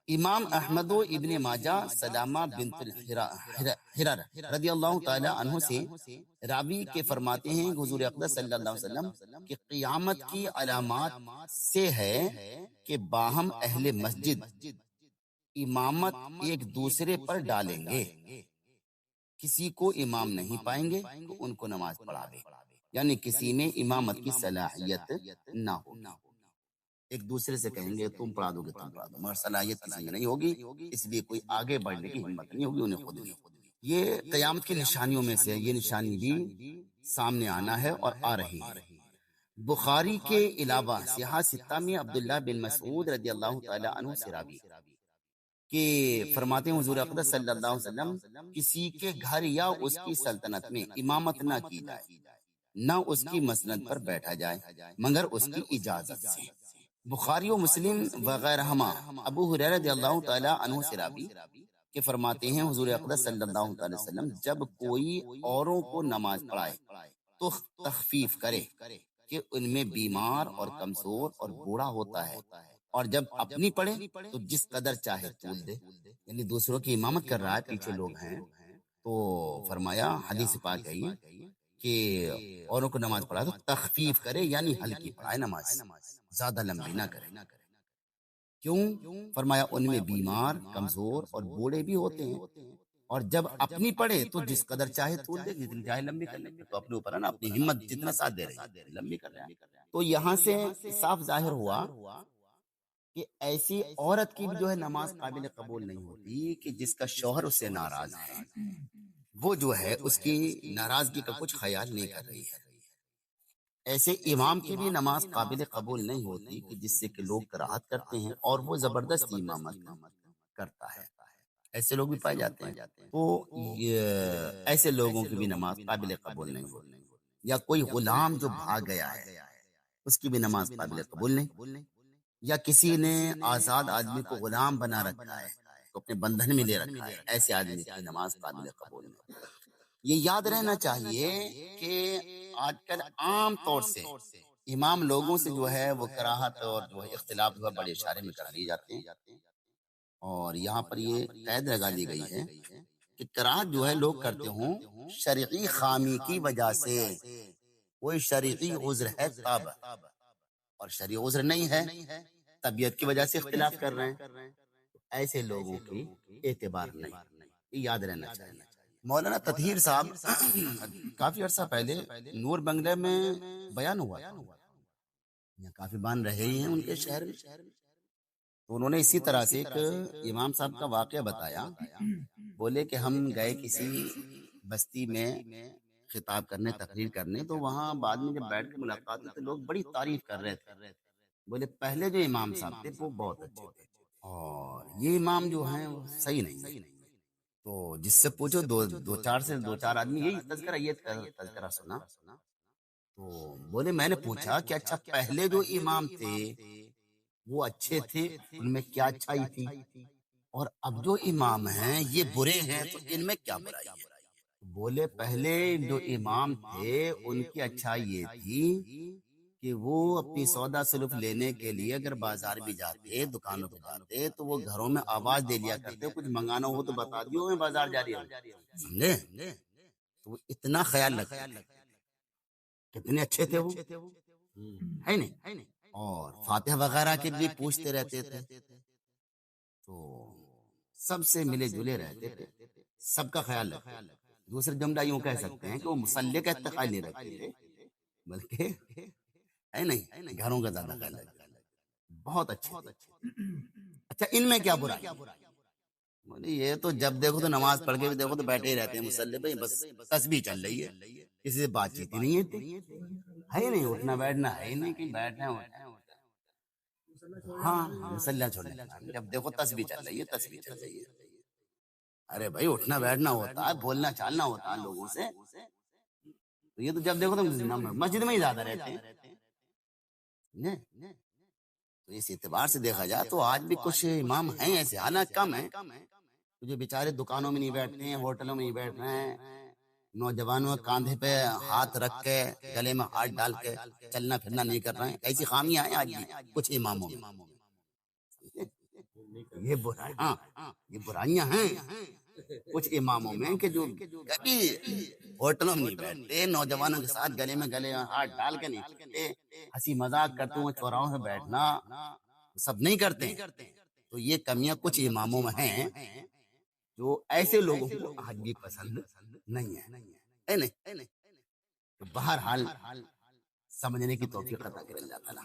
امام احمد و ابن ماجہ سلامہ بنت حرر رضی اللہ تعالی عنہ سے راوی کے فرماتے ہیں حضور اقدس صلی اللہ علیہ وسلم کہ قیامت کی علامات سے ہے کہ باہم اہل مسجد امامت ایک دوسرے پر ڈالیں گے، کسی کو امام نہیں پائیں گے تو ان کو نماز پڑھاوے، یعنی کسی میں امامت کی صلاحیت نہ ہو، ایک دوسرے سے کہیں گے تم پڑھا دو گے تم پڑھا دو، مگر صلاحیت کسی میں نہیں ہوگی، اس لیے کوئی آگے بڑھنے کی ہمت نہیں ہوگی انہیں خود بھی۔ یہ قیامت کی نشانیوں میں سے یہ نشانی بھی سامنے آنا ہے اور آ رہی ہے۔ بخاری کے علاوہ صحاح ستہ میں عبداللہ بن مسعود رضی اللہ تعالی عنہ سے راوی کہ فرماتے ہیں حضور اقدس صلی اللہ علیہ وسلم کسی کے گھر یا اس کی سلطنت میں امامت نہ کی جائے، نہ اس کی مسند پر بیٹھا جائے مگر اس کی اجازت سے۔ بخاری و مسلم وغیرہما ابو ہریرہ رضی اللہ تعالی عنہ سے راوی کہ فرماتے ہیں حضور اقدس صلی اللہ علیہ وسلم جب کوئی اوروں کو نماز پڑھائے تو تخفیف کرے کہ ان میں بیمار اور کمزور اور بوڑھا ہوتا ہے، اور جب اپنی پڑھے تو جس قدر چاہے طول دے، یعنی دوسروں کی امامت کر رہا ہے، پیچھے لوگ ہیں، تو فرمایا حدیث پاک ہے یہ کہ اوروں کو نماز پڑھا تو تخفیف کرے، یعنی ہلکی پڑھائے نماز، زیادہ لمبی نہ کرے۔ کیوں؟ فرمایا ان میں بیمار، کمزور اور بوڑھے بھی ہوتے ہیں، اور جب اپنی پڑھے تو جس قدر چاہے طول دے، جتنی چاہے لمبی کر لے، تو اپنے اوپر ہے نا، اپنی ہمت جتنا ساتھ دے رہی ہے لمبی کر رہے ہیں۔ تو یہاں سے صاف ظاہر ہوا کہ ایسی عورت کی بھی جو ہے نماز قابل قبول نہیں ہوتی کہ جس کا شوہر اس سے ناراض ہے، وہ جو ہے اس کی ناراضگی کا کچھ خیال نہیں کر رہی ہے۔ ایسے امام کی بھی نماز قابل قبول نہیں ہوتی کہ جس سے کہ لوگ کراہت کرتے ہیں اور وہ زبردستی امامت کرتا ہے، ایسے لوگ بھی پائے جاتے ہیں۔ تو ایسے لوگوں کی بھی نماز قابل قبول نہیں ہوتی۔ یا کوئی غلام جو بھاگ گیا ہے اس کی بھی نماز قابل قبول نہیں، یا کسی نے آزاد آدمی کو غلام بنا رکھا ہے تو اپنے بندھن میں لے رکھا ہے، ایسے آدمی کی نماز قابل قبول نہیں۔ یہ یاد رہنا چاہیے کہ آج کل عام طور سے امام لوگوں سے جو ہے وہ کراہت اور جو ہے اختلاف جو ہے بڑے اشارے میں کرا لیے جاتے ہیں، اور یہاں پر یہ قید لگا دی گئی ہے کہ کراہت جو ہے لوگ کرتے ہوں شرعی خامی کی وجہ سے، کوئی شرعی عذر ہے تب، اور شرعی عذر نہیں ہے، طبیعت کی وجہ سے اختلاف کر رہے ہیں، ایسے لوگوں کی اعتبار نہیں، یہ یاد رہنا چاہیے۔ مولانا تطہیر صاحب کافی عرصہ پہلے نور بنگلے میں بیان ہوا تھا، یہاں کافی بان رہے ہی ہیں ان کے شہر میں، تو انہوں نے اسی طرح سے ایک امام صاحب کا واقعہ بتایا، بولے کہ ہم گئے کسی بستی میں خطاب کرنے، تقریر کرنے، تو وہاں بعد میں جب بیٹھ کے ملاقات ہوئی تو لوگ بڑی تعریف کر رہے تھے، بولے پہلے جو امام صاحب تھے وہ بہت اچھے تھے اور یہ امام جو ہیں وہ صحیح نہیں۔ تو جس سے پوچھو دو چار آدمی یہی تذکرہ سنا، تو بولے میں نے پوچھا کہ اچھا پہلے جو امام تھے وہ اچھے تھے، ان میں کیا اچھائی تھی، اور اب جو امام ہیں یہ برے ہیں تو ان میں کیا برائی ہے؟ بولے پہلے جو امام تھے ان کی اچھائی یہ تھی کہ وہ اپنی سودا سلف لینے کے لیے اگر بازار بھی جاتے، دکانوں پہ جاتے، تو وہ گھروں میں آواز دے لیا کرتے، کچھ منگانا ہو تو بتا دیو میں بازار جا رہی ہوں، سمجھے؟ تو وہ اتنا خیال رکھتے، کتنے اچھے تھے وہ، ہے نہیں؟ اور فاتح وغیرہ کے بھی پوچھتے رہتے تھے، تو سب سے ملے جلے رہتے تھے، سب کا خیال رکھتے تھے۔ دوسرے جملہ یوں کہہ سکتے ہیں کہ وہ مصلی کا اتقاء نہیں رکھتے تھے، بلکہ ہے نہیں گھروں کا زیادہ خیال رکھتے تھے، بہت اچھے تھے۔ اچھا ان میں کیا برائی؟ بولے یہ تو جب دیکھو تو نماز پڑھ کے بھی دیکھو تو بیٹھے ہی رہتے ہیں مصلی پہ، بس تسبیح چل رہی ہے، کسی سے بات چیت ہی نہیں ہے نہیں، اٹھنا بیٹھنا ہے ہی نہیں، کہیں بیٹھنا ہوتا ہے، ہاں مسلح چھوڑنے، جب دیکھو تسبیح چل رہی ہے، تسبیح چل رہی ہے۔ ارے بھائی اٹھنا بیٹھنا ہوتا ہے، بولنا چالنا ہوتا ہے لوگوں سے، تو یہ تو جب دیکھو تو مسجد میں ہی زیادہ رہتے ہیں۔ تو اس اعتبار سے دیکھا جائے تو آج بھی کچھ امام ہیں ایسے، حالانکہ کم ہیں، جو بیچارے دکانوں میں نہیں بیٹھتے ہیں، ہوٹلوں میں نہیں بیٹھ رہے ہیں، نوجوانوں کاندھے پہ ہاتھ رکھ کے گلے میں ہاتھ ڈال کے چلنا پھرنا نہیں کر رہے ہیں، ایسی خامیاں ہیں آج بھی کچھ اماموں میں۔ یہ برائیاں ہیں کچھ اماموں میں کہ جو کبھی ہوٹلوں میں نہیں بیٹھتے، نوجوانوں کے ساتھ گلے میں گلے ہاتھ ڈال کے نہیں چلتے، ہنسی مذاق کرتے ہوئے چوراہوں سے بیٹھنا سب نہیں کرتے ہیں۔ تو یہ کمیاں کچھ اماموں میں ہیں جو ایسے لوگوں کو آج بھی پسند نہیں ہے۔ نہیں بہرحال سمجھنے کی توفیق عطا کرے اللہ تعالیٰ۔